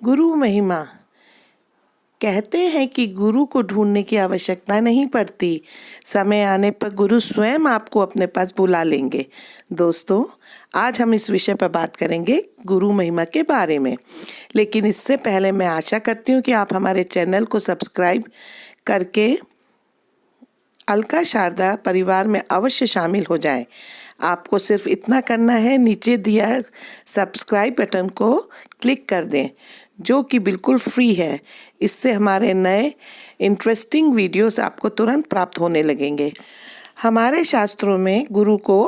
गुरु महिमा। कहते हैं कि गुरु को ढूंढने की आवश्यकता नहीं पड़ती, समय आने पर गुरु स्वयं आपको अपने पास बुला लेंगे। दोस्तों, आज हम इस विषय पर बात करेंगे गुरु महिमा के बारे में। लेकिन इससे पहले मैं आशा करती हूँ कि आप हमारे चैनल को सब्सक्राइब करके अलका शारदा परिवार में अवश्य शामिल हो जाएं। आपको सिर्फ इतना करना है, नीचे दिया सब्सक्राइब बटन को क्लिक कर दें, जो कि बिल्कुल फ्री है। इससे हमारे नए इंटरेस्टिंग वीडियोस आपको तुरंत प्राप्त होने लगेंगे। हमारे शास्त्रों में गुरु को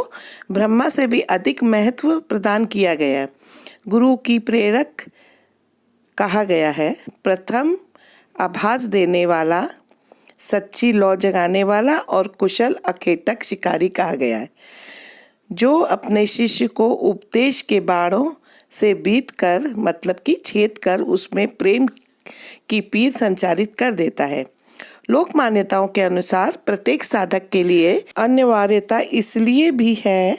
ब्रह्मा से भी अधिक महत्व प्रदान किया गया है। गुरु की प्रेरक कहा गया है, प्रथम आभास देने वाला, सच्ची लौ जगाने वाला और कुशल अखेटक शिकारी कहा गया है, जो अपने शिष्य को उपदेश के बाणों से बीत कर मतलब कि छेद कर उसमें प्रेम की पीर संचारित कर देता है। लोक मान्यताओं के अनुसार प्रत्येक साधक के लिए अनिवार्यता इसलिए भी है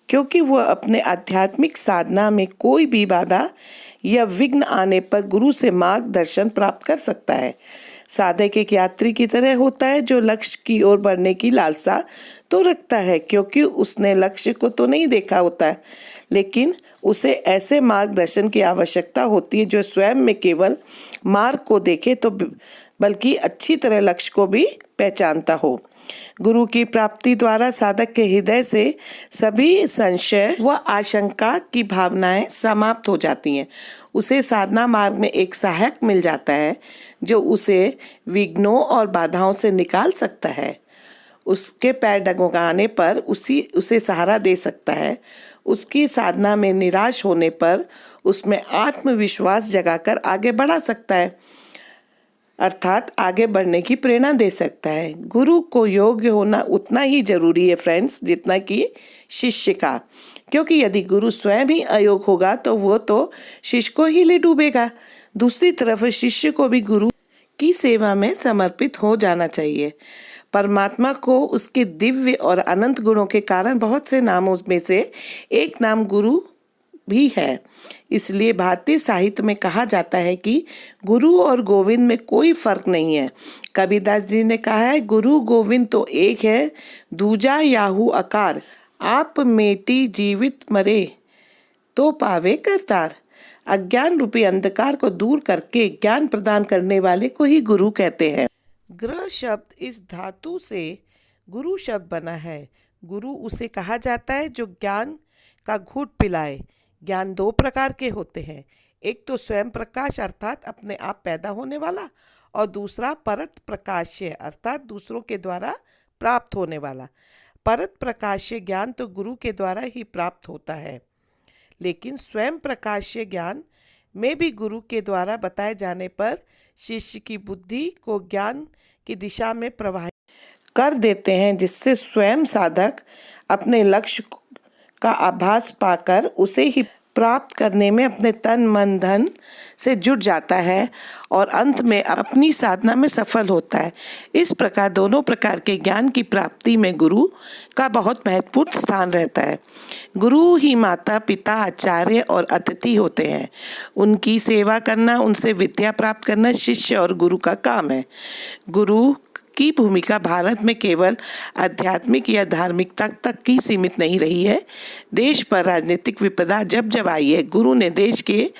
क्योंकि वह अपने आध्यात्मिक साधना में कोई भी बाधा या विघ्न आने पर गुरु से मार्गदर्शन प्राप्त कर सकता है। साधक एक यात्री की तरह होता है जो लक्ष्य की ओर बढ़ने की लालसा तो रखता है, क्योंकि उसने लक्ष्य को तो नहीं देखा होता है, लेकिन उसे ऐसे मार्गदर्शन की आवश्यकता होती है जो स्वयं में केवल मार्ग को देखे तो बल्कि अच्छी तरह लक्ष्य को भी पहचानता हो। गुरु की प्राप्ति द्वारा साधक के हृदय से सभी संशय व आशंका की भावनाएं समाप्त हो जाती हैं। उसे साधना मार्ग में एक सहायक मिल जाता है जो उसे विघ्नों और बाधाओं से निकाल सकता है। उसके पैर डगमगाने पर उसे सहारा दे सकता है। उसकी साधना में निराश होने पर उसमें आत्मविश्वास जगाकर आगे बढ़ा सकता है, अर्थात आगे बढ़ने की प्रेरणा दे सकता है। गुरु को योग्य होना उतना ही जरूरी है फ्रेंड्स, जितना कि शिष्य का, क्योंकि यदि गुरु स्वयं ही अयोग्य होगा तो वो तो शिष्य को ही ले डूबेगा। दूसरी तरफ शिष्य को भी गुरु की सेवा में समर्पित हो जाना चाहिए। परमात्मा को उसके दिव्य और अनंत गुणों के कारण बहुत से नामों में से एक नाम गुरु भी है। इसलिए भारतीय साहित्य में कहा जाता है कि गुरु और गोविंद में कोई फर्क नहीं है। कबीरदास जी ने कहा है, गुरु गोविंद तो एक है, दूजा याहू आकार, आप मेटी जीवित मरे तो पावे करतार। अज्ञान रूपी अंधकार को दूर करके ज्ञान प्रदान करने वाले को ही गुरु कहते हैं। ग्रह शब्द इस धातु से गुरु शब्द बना है। गुरु उसे कहा जाता है जो ज्ञान का घूंट पिलाए। ज्ञान दो प्रकार के होते हैं, एक तो स्वयं प्रकाश अर्थात अपने आप पैदा होने वाला, और दूसरा परत प्रकाश्य अर्थात दूसरों के द्वारा प्राप्त होने वाला। परत प्रकाश्य ज्ञान तो गुरु के द्वारा ही प्राप्त होता है, लेकिन स्वयं प्रकाश्य ज्ञान में भी गुरु के द्वारा बताए जाने पर शिष्य की बुद्धि को ज्ञान की दिशा में प्रवाहित कर देते हैं, जिससे स्वयं साधक अपने लक्ष्य का आभास पाकर उसे ही प्राप्त करने में अपने तन मन धन से जुट जाता है और अंत में अपनी साधना में सफल होता है। इस प्रकार दोनों प्रकार के ज्ञान की प्राप्ति में गुरु का बहुत महत्वपूर्ण स्थान रहता है। गुरु ही माता पिता आचार्य और अतिथि होते हैं। उनकी सेवा करना, उनसे विद्या प्राप्त करना शिष्य और गुरु का काम है। गुरु की भूमिका भारत में केवल आध्यात्मिक या धार्मिकता तक ही सीमित नहीं रही है। देश पर राजनीतिक विपदा जब जब आई है, गुरु ने देश के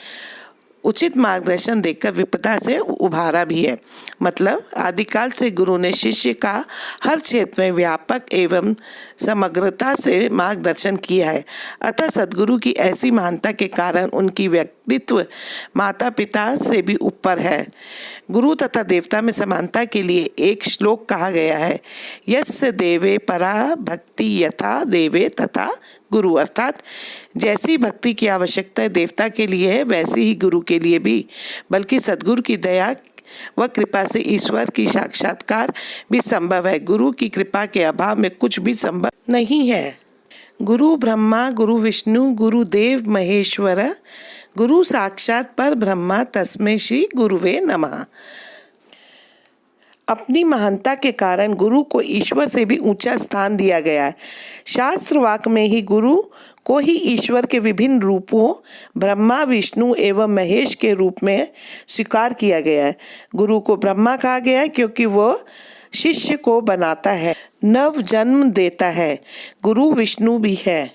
उचित मार्गदर्शन देकर विपदा से उभारा भी है। मतलब आदिकाल से गुरु ने शिष्य का हर क्षेत्र में व्यापक एवं समग्रता से मार्गदर्शन किया है। अतः सद्गुरु की ऐसी महानता के कारण उनकी व्यक्तित्व माता पिता से भी ऊपर है। गुरु तथा देवता में समानता के लिए एक श्लोक कहा गया है, यस्य देवे परा भक्ति यथा देवे तथा गुरु, अर्थात जैसी भक्ति की आवश्यकता देवता के लिए है वैसी ही गुरु के लिए भी, बल्कि सद्गुरु की दया व कृपा से ईश्वर की साक्षात्कार भी संभव है। गुरु की कृपा के अभाव में कुछ भी संभव नहीं है। गुरु ब्रह्मा गुरु विष्णु गुरु देव महेश्वर गुरु साक्षात पर ब्रह्मा तस्मै श्री गुरुवे नमः। अपनी महानता के कारण गुरु को ईश्वर से भी ऊंचा स्थान दिया गया है। शास्त्र वाक्य में ही गुरु को ही ईश्वर के विभिन्न रूपों ब्रह्मा, विष्णु एवं महेश के रूप में स्वीकार किया गया है। गुरु को ब्रह्मा कहा गया है क्योंकि वह शिष्य को बनाता है, नव जन्म देता है। गुरु विष्णु भी है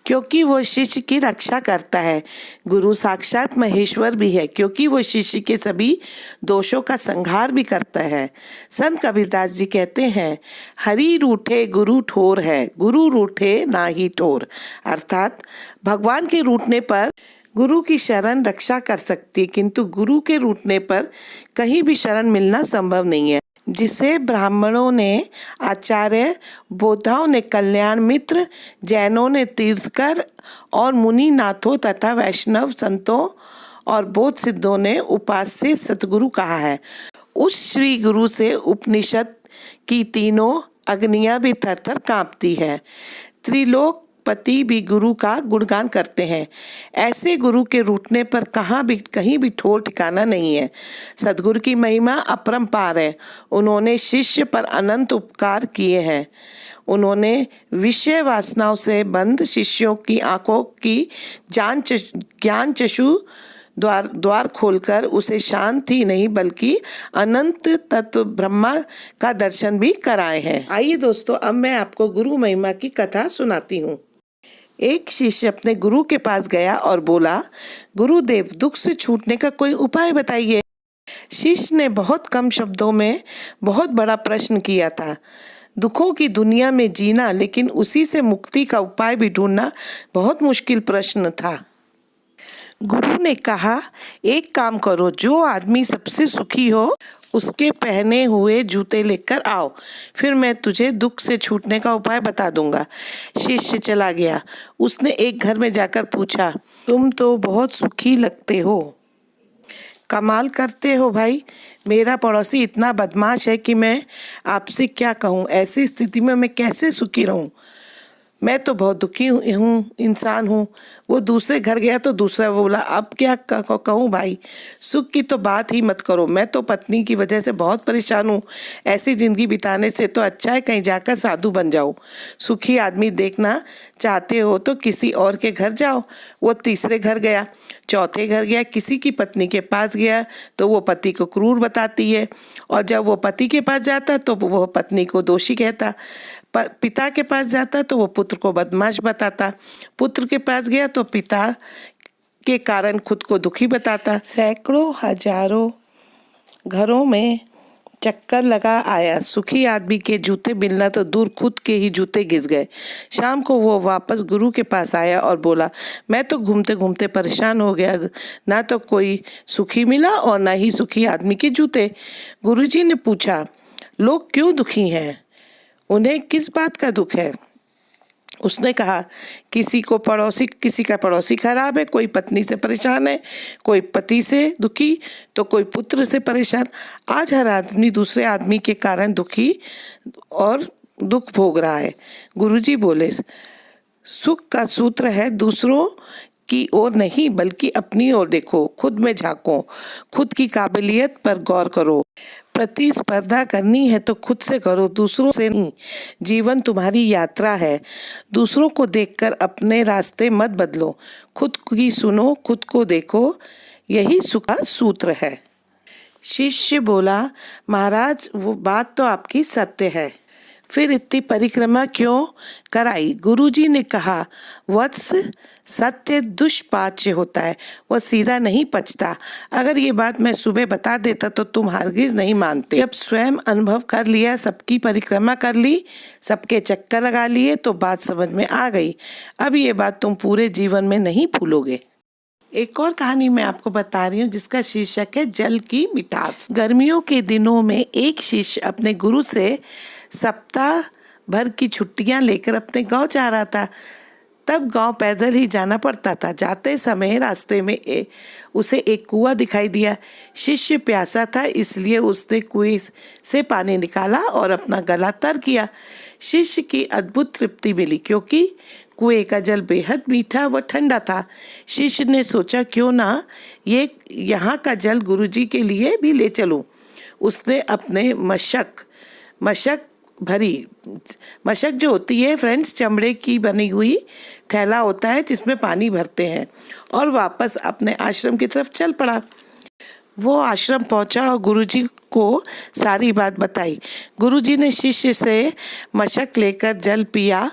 क्योंकि वो शिष्य की रक्षा करता है। गुरु साक्षात महेश्वर भी है क्योंकि वो शिष्य के सभी दोषों का संहार भी करता है। संत कबीरदास जी कहते हैं, हरि रूठे गुरु ठोर है, गुरु रूठे ना ही ठोर। अर्थात भगवान के रूठने पर गुरु की शरण रक्षा कर सकती है, किंतु गुरु के रूठने पर कहीं भी शरण मिलना संभव नहीं है। जिसे ब्राह्मणों ने आचार्य, बौद्धों ने कल्याण मित्र, जैनों ने तीर्थकर और मुनि नाथों तथा वैष्णव संतों और बौद्ध सिद्धों ने उपास्य सतगुरु कहा है। उस श्री गुरु से उपनिषद की तीनों अग्नियां भी थरथर कांपती है। त्रिलोक पति भी गुरु का गुणगान करते हैं। ऐसे गुरु के रूठने पर कहीं भी ठोर ठिकाना नहीं है। सद्गुरु की महिमा अपरंपार है। उन्होंने शिष्य पर अनंत उपकार किए हैं। उन्होंने विषय वासनाओं से बंद शिष्यों की आंखों की ज्ञान चक्षु द्वार खोलकर उसे शांत ही नहीं बल्कि अनंत तत्व ब्रह्मा का दर्शन भी कराए हैं। आइए दोस्तों, अब मैं आपको गुरु महिमा की कथा सुनाती हूँ। एक शिष्य अपने गुरु के पास गया और बोला, गुरुदेव, दुख से छूटने का कोई उपाय बताइए। शिष्य ने बहुत कम शब्दों में बहुत बड़ा प्रश्न किया था। दुखों की दुनिया में जीना, लेकिन उसी से मुक्ति का उपाय भी ढूंढना बहुत मुश्किल प्रश्न था। गुरु ने कहा, एक काम करो, जो आदमी सबसे सुखी हो उसके पहने हुए जूते लेकर आओ, फिर मैं तुझे दुख से छूटने का उपाय बता दूंगा। शिष्य चला गया। उसने एक घर में जाकर पूछा, तुम तो बहुत सुखी लगते हो। कमाल करते हो भाई, मेरा पड़ोसी इतना बदमाश है कि मैं आपसे क्या कहूँ। ऐसी स्थिति में मैं कैसे सुखी रहूँ? मैं तो बहुत दुखी हूँ, इंसान हूँ। वो दूसरे घर गया तो दूसरा बोला, अब क्या कहूँ भाई, सुख की तो बात ही मत करो। मैं तो पत्नी की वजह से बहुत परेशान हूँ। ऐसी ज़िंदगी बिताने से तो अच्छा है कहीं जाकर साधु बन जाओ। सुखी आदमी देखना चाहते हो तो किसी और के घर जाओ। वो तीसरे घर गया, चौथे घर गया, किसी की पत्नी के पास गया तो वो पति को क्रूर बताती है, और जब वो पति के पास जाता तो वो पत्नी को दोषी कहता। पिता के पास जाता तो वो पुत्र को बदमाश बताता। पुत्र के पास गया तो पिता के कारण खुद को दुखी बताता। सैकड़ों हजारों घरों में चक्कर लगा आया। सुखी आदमी के जूते मिलना तो दूर, खुद के ही जूते घिस गए। शाम को वो वापस गुरु के पास आया और बोला, मैं तो घूमते घूमते परेशान हो गया, ना तो कोई सुखी मिला और ना ही सुखी आदमी के जूते। गुरुजी ने पूछा, लोग क्यों दुखी हैं? उन्हें किस बात का दुख है? उसने कहा, किसी का पड़ोसी खराब है, कोई पत्नी से परेशान है, कोई पति से दुखी, तो कोई पुत्र से परेशान। आज हर आदमी दूसरे आदमी के कारण दुखी और दुख भोग रहा है। गुरुजी बोले, सुख का सूत्र है दूसरों की ओर नहीं बल्कि अपनी ओर देखो, खुद में झांको, खुद की काबिलियत पर गौर करो। प्रतिस्पर्धा करनी है तो खुद से करो, दूसरों से नहीं। जीवन तुम्हारी यात्रा है। दूसरों को देखकर अपने रास्ते मत बदलो, खुद की सुनो, खुद को देखो, यही सुख का सूत्र है। शिष्य बोला, महाराज, वो बात तो आपकी सत्य है, फिर इतनी परिक्रमा क्यों कराई? गुरुजी ने कहा, वत्स, सत्य दुष्पाच्य होता है, वह सीधा नहीं पचता। अगर ये बात मैं सुबह बता देता तो तुम हरगिज नहीं मानते। जब स्वयं अनुभव कर लिया, सबकी परिक्रमा कर ली, सबके चक्कर लगा लिए, तो बात समझ में आ गई। अब ये बात तुम पूरे जीवन में नहीं भूलोगे। एक और कहानी मैं आपको बता रही हूँ जिसका शीर्षक है जल की मिठास। गर्मियों के दिनों में एक शिष्य अपने गुरु से सप्ताह भर की छुट्टियां लेकर अपने गांव जा रहा था। तब गांव पैदल ही जाना पड़ता था। जाते समय रास्ते में उसे एक कुआं दिखाई दिया। शिष्य प्यासा था, इसलिए उसने कुएं से पानी निकाला और अपना गला तर किया। शिष्य की अद्भुत तृप्ति मिली क्योंकि कुएं का जल बेहद मीठा व ठंडा था। शिष्य ने सोचा, क्यों ना ये यहाँ का जल गुरुजी के लिए भी ले चलूं। उसने अपने मशक भरी। मशक जो होती है फ्रेंड्स, चमड़े की बनी हुई थैला होता है जिसमें पानी भरते हैं, और वापस अपने आश्रम की तरफ चल पड़ा। वो आश्रम पहुंचा और गुरुजी को सारी बात बताई। गुरुजी ने शिष्य से मशक लेकर जल पिया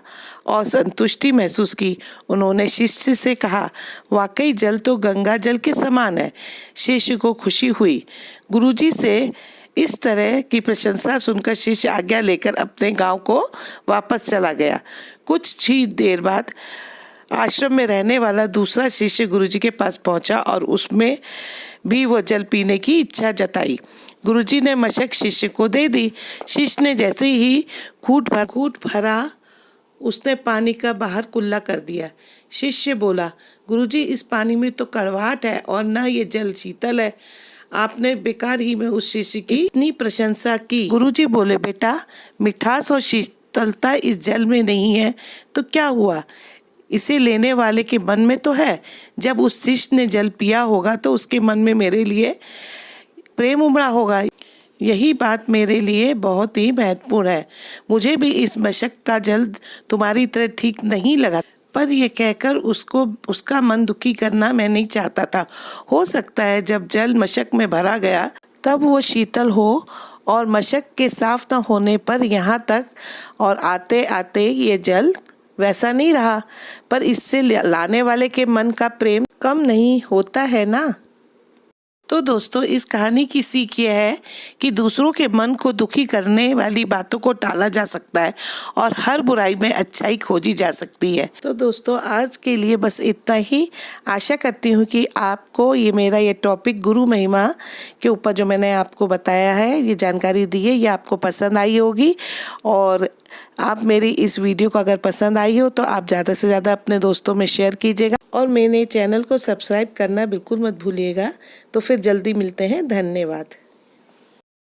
और संतुष्टि महसूस की। उन्होंने शिष्य से कहा, वाकई जल तो गंगा जल के समान है। शिष्य को खुशी हुई। गुरुजी से इस तरह की प्रशंसा सुनकर शिष्य आज्ञा लेकर अपने गांव को वापस चला गया। कुछ ही देर बाद आश्रम में रहने वाला दूसरा शिष्य गुरुजी के पास पहुंचा और उसमें भी वो जल पीने की इच्छा जताई। गुरुजी ने मशक शिष्य को दे दी। शिष्य ने जैसे ही घूंट भरा उसने पानी का बाहर कुल्ला कर दिया। शिष्य बोला, गुरुजी इस पानी में तो कड़वाहट है और न ये जल शीतल है। आपने बेकार ही में उस शिष्य की इतनी प्रशंसा की। गुरुजी बोले, बेटा मिठास और शीतलता इस जल में नहीं है तो क्या हुआ, इसे लेने वाले के मन में तो है। जब उस शिष्य ने जल पिया होगा तो उसके मन में मेरे लिए प्रेम उमड़ा होगा। यही बात मेरे लिए बहुत ही महत्वपूर्ण है। मुझे भी इस मशक का जल तुम्हारी तरह ठीक नहीं लगा, पर यह कहकर उसका मन दुखी करना मैं नहीं चाहता था। हो सकता है जब जल मशक में भरा गया तब वो शीतल हो, और मशक के साफ न होने पर यहाँ तक और आते आते ये जल वैसा नहीं रहा। पर इससे लाने वाले के मन का प्रेम कम नहीं होता है ना। तो दोस्तों, इस कहानी की सीख यह है कि दूसरों के मन को दुखी करने वाली बातों को टाला जा सकता है और हर बुराई में अच्छाई खोजी जा सकती है। तो दोस्तों, आज के लिए बस इतना ही। आशा करती हूँ कि आपको मेरा ये टॉपिक गुरु महिमा के ऊपर जो मैंने आपको बताया है, ये जानकारी दी है, ये आपको पसंद आई होगी। और आप मेरी इस वीडियो को अगर पसंद आई हो तो आप ज़्यादा से ज़्यादा अपने दोस्तों में शेयर कीजिएगा, और मेरे चैनल को सब्सक्राइब करना बिल्कुल मत भूलिएगा। तो फिर जल्दी मिलते हैं। धन्यवाद।